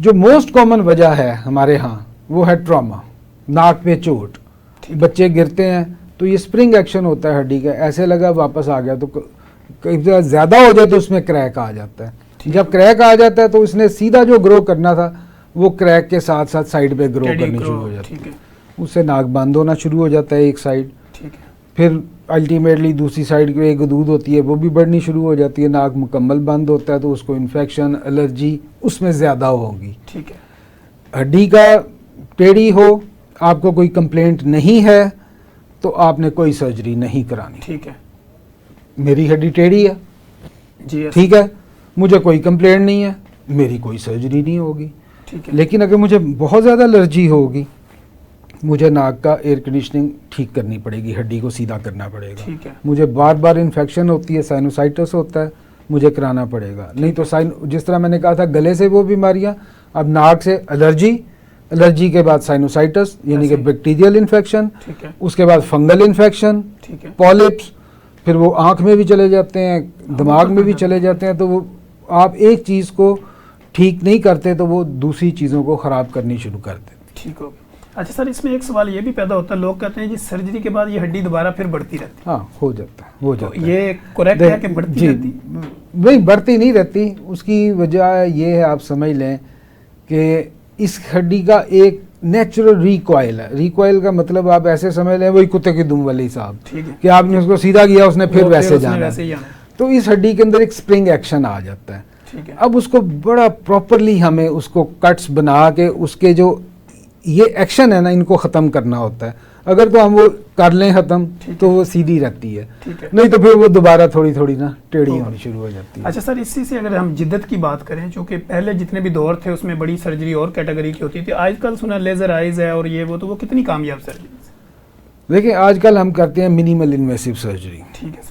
जो most common वजह है हमारे यहाँ वो है ट्रॉमा, नाक पे चोट। बच्चे गिरते हैं तो ये स्प्रिंग एक्शन होता है हड्डी का, ऐसे लगा वापस आ गया, तो कई ज़्यादा हो जाए तो उसमें क्रैक आ जाता है। जब क्रैक आ जाता है तो उसने सीधा जो ग्रो करना था वो क्रैक के साथ साथ साइड पे ग्रो करनी शुरू हो जाती है, उससे नाक बंद होना शुरू हो जाता है एक साइड। फिर अल्टीमेटली दूसरी साइड की एक दूध होती है वो भी बढ़नी शुरू हो जाती है, नाक मुकम्मल बंद होता है, तो उसको इन्फेक्शन, एलर्जी उसमें ज़्यादा होगी। ठीक है, हड्डी का टेढ़ी हो, आपको कोई कंप्लेंट नहीं है तो आपने कोई सर्जरी नहीं करानी। ठीक है, मेरी हड्डी टेढ़ी है जी, ठीक है, मुझे कोई कंप्लेंट नहीं है, मेरी कोई सर्जरी नहीं होगी। ठीक है, लेकिन अगर मुझे बहुत ज़्यादा एलर्जी होगी, मुझे नाक का एयर कंडीशनिंग ठीक करनी पड़ेगी, हड्डी को सीधा करना पड़ेगा। ठीक है, मुझे बार बार इन्फेक्शन होती है, साइनोसाइटिस होता है, मुझे कराना पड़ेगा। नहीं तो जिस तरह मैंने कहा था गले से वो बीमारियां, अब नाक से एलर्जी के बाद साइनोसाइटिस यानी कि बैक्टीरियल इन्फेक्शन, उसके बाद फंगल इन्फेक्शन, पॉलिप्स, फिर वो आँख में भी चले जाते हैं, दिमाग में भी चले जाते हैं। तो वो आप एक चीज़ को ठीक नहीं करते तो वो दूसरी चीज़ों को ख़राब करनी शुरू कर देते। ठीक हो। अच्छा सर, इसमें एक सवाल ये भी पैदा होता है, लोग कहते हैं जी सर्जरी के बाद ये हड्डी दोबारा फिर बढ़ती रहती है। हाँ, हो जाता है तो ये करेक्ट है कि बढ़ती रहती? नहीं, बढ़ती नहीं रहती। उसकी वजह ये है, आप समझ लें कि इस हड्डी का एक नेचुरल रिकॉइल है। रिकॉइल का मतलब आप ऐसे समझ लें वही कुत्ते की दुम वाली साहब, कि आपने उसको सीधा किया उसने फिर वैसे जाना। तो इस हड्डी के अंदर एक स्प्रिंग एक्शन आ जाता है। अब उसको बड़ा प्रॉपरली हमें उसको कट्स बना के उसके जो ये एक्शन है ना, इनको ख़त्म करना होता है। अगर तो हम वो कर लें ख़त्म तो वो सीधी रहती है, नहीं तो फिर वो दोबारा थोड़ी थोड़ी ना टेढ़ी होनी शुरू हो जाती है। अच्छा सर, इसी से अगर हम जिद्दत की बात करें, चूँकि पहले जितने भी दौर थे उसमें बड़ी सर्जरी और कैटेगरी की होती थी, आजकल सुना लेज़र आइज है और ये वो, तो वो कितनी कामयाब सर्जरी? देखिए, आजकल हम करते हैं मिनिमल इन्वेसिव सर्जरी।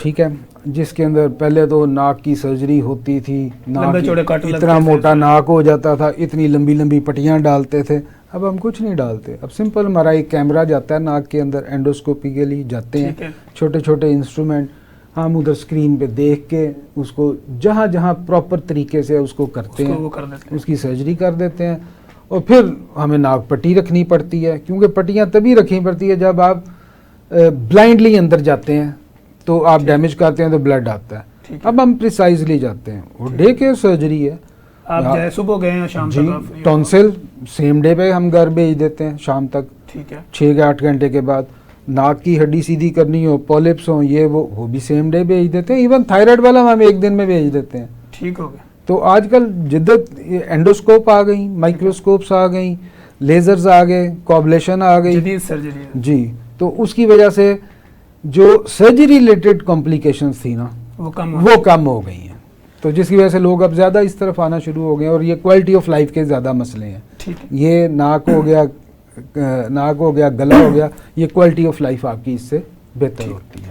ठीक है, जिसके अंदर पहले तो नाक की सर्जरी होती थी, नाक इतना मोटा नाक हो जाता था, इतनी लंबी लंबी पट्टियाँ डालते थे। अब हम कुछ नहीं डालते, अब सिंपल हमारा एक कैमरा जाता है नाक के अंदर, एंडोस्कोपी के लिए जाते हैं, छोटे छोटे इंस्ट्रूमेंट, हम उधर स्क्रीन पे देख के उसको जहाँ जहाँ प्रॉपर तरीके से उसको करते हैं, उसकी सर्जरी कर देते हैं। और फिर हमें नाक पट्टी रखनी पड़ती है, क्योंकि पट्टियाँ तभी रखनी पड़ती है जब आप ब्लाइंडली अंदर जाते हैं, तो आप डैमेज करते हैं तो ब्लड आता है। अब हम प्रिसाइजली जाते हैं, वो डे केयर सर्जरी है, आप जाए सुबह गए या शाम तक। टॉन्सिल सेम डे पे हम घर भेज देते हैं शाम तक। ठीक है, 6 या 8 घंटे के बाद। नाक की हड्डी सीधी करनी हो, पॉलिप्स हो, ये वो भी सेम डे भेज देते हैं। इवन थायराइड वाला हम एक दिन में भेज देते हैं। ठीक हो गया। तो आजकल जिद्दत एंडोस्कोप आ गई, माइक्रोस्कोप्स आ गई, लेजर्स आ गए, कॉबलेशन आ गई, जदीद सर्जरी जी। तो उसकी वजह से जो सर्जरी रिलेटेड कॉम्प्लिकेशंस थी ना, वो कम हो गई हैं। तो जिसकी वजह से लोग अब ज़्यादा इस तरफ आना शुरू हो गए, और ये क्वालिटी ऑफ लाइफ के ज़्यादा मसले हैं। ये नाक हो गया, गला हो गया, ये क्वालिटी ऑफ लाइफ आपकी इससे बेहतर होती है।